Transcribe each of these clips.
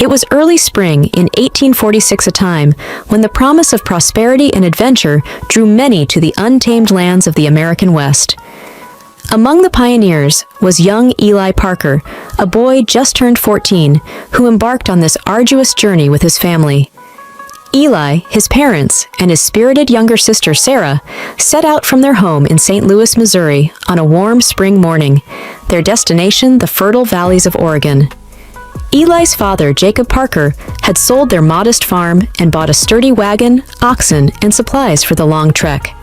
It was early spring in 1846, a time when the promise of prosperity and adventure drew many to the untamed lands of the American West. Among the pioneers was young Eli Parker, a boy just turned 14, who embarked on this arduous journey with his family. Eli, his parents, and his spirited younger sister Sarah set out from their home in St. Louis, Missouri, on a warm spring morning, their destination the fertile valleys of Oregon. Eli's father, Jacob Parker, had sold their modest farm and bought a sturdy wagon, oxen, and supplies for the long trek.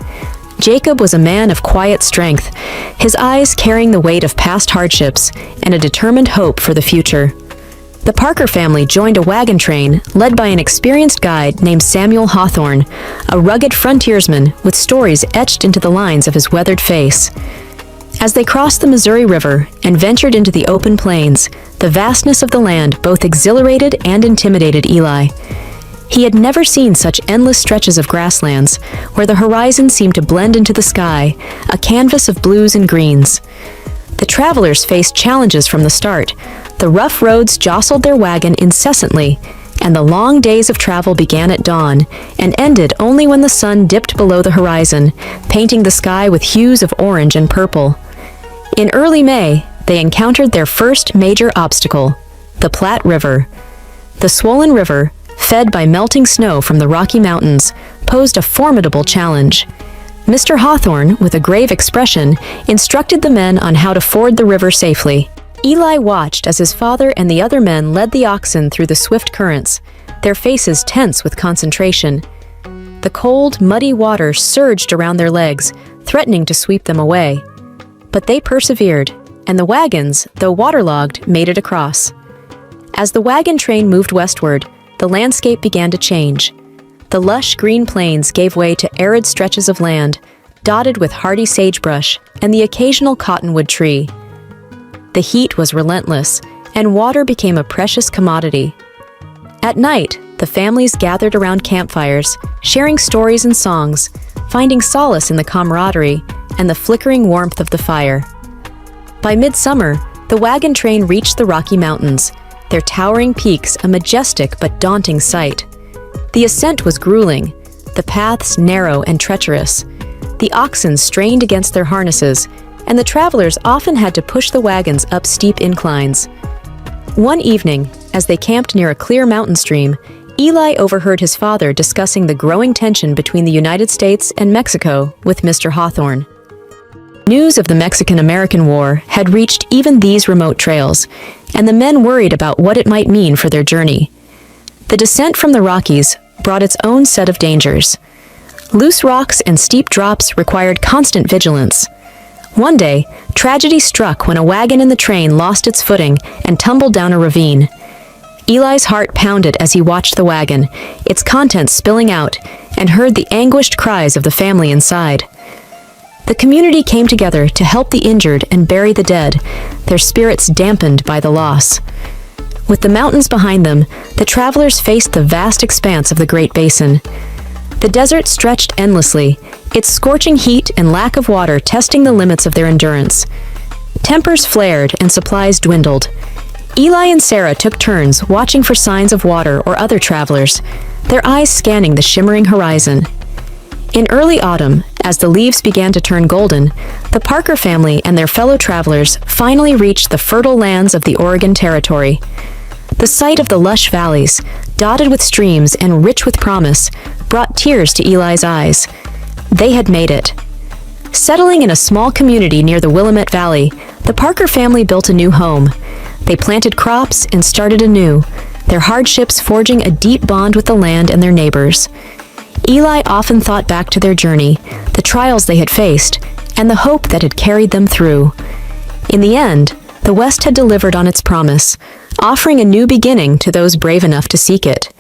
Jacob was a man of quiet strength, his eyes carrying the weight of past hardships and a determined hope for the future. The Parker family joined a wagon train led by an experienced guide named Samuel Hawthorne, a rugged frontiersman with stories etched into the lines of his weathered face. As they crossed the Missouri River and ventured into the open plains, the vastness of the land both exhilarated and intimidated Eli. He had never seen such endless stretches of grasslands, where the horizon seemed to blend into the sky, a canvas of blues and greens. The travelers faced challenges from the start. The rough roads jostled their wagon incessantly, and the long days of travel began at dawn and ended only when the sun dipped below the horizon, painting the sky with hues of orange and purple. In early May, they encountered their first major obstacle, the Platte River. The swollen river, fed by melting snow from the Rocky Mountains, posed a formidable challenge. Mr. Hawthorne, with a grave expression, instructed the men on how to ford the river safely. Eli watched as his father and the other men led the oxen through the swift currents, their faces tense with concentration. The cold, muddy water surged around their legs, threatening to sweep them away. But they persevered, and the wagons, though waterlogged, made it across. As the wagon train moved westward, the landscape began to change. The lush green plains gave way to arid stretches of land, dotted with hardy sagebrush and the occasional cottonwood tree. The heat was relentless, and water became a precious commodity. At night, the families gathered around campfires, sharing stories and songs, finding solace in the camaraderie and the flickering warmth of the fire. By midsummer, the wagon train reached the Rocky Mountains, their towering peaks a majestic but daunting sight. The ascent was grueling, the paths narrow and treacherous. The oxen strained against their harnesses, and the travelers often had to push the wagons up steep inclines. One evening, as they camped near a clear mountain stream, Eli overheard his father discussing the growing tension between the United States and Mexico with Mr. Hawthorne. News of the Mexican-American War had reached even these remote trails, and the men worried about what it might mean for their journey. The descent from the Rockies brought its own set of dangers. Loose rocks and steep drops required constant vigilance. One day, tragedy struck when a wagon in the train lost its footing and tumbled down a ravine. Eli's heart pounded as he watched the wagon, its contents spilling out, and heard the anguished cries of the family inside. The community came together to help the injured and bury the dead, their spirits dampened by the loss. With the mountains behind them, the travelers faced the vast expanse of the Great Basin. The desert stretched endlessly, its scorching heat and lack of water testing the limits of their endurance. Tempers flared and supplies dwindled. Eli and Sarah took turns watching for signs of water or other travelers, their eyes scanning the shimmering horizon. In early autumn, as the leaves began to turn golden, the Parker family and their fellow travelers finally reached the fertile lands of the Oregon Territory. The sight of the lush valleys, dotted with streams and rich with promise, brought tears to Eli's eyes. They had made it. Settling in a small community near the Willamette Valley, the Parker family built a new home. They planted crops and started anew, their hardships forging a deep bond with the land and their neighbors. Eli often thought back to their journey, the trials they had faced, and the hope that had carried them through. In the end, the West had delivered on its promise, offering a new beginning to those brave enough to seek it.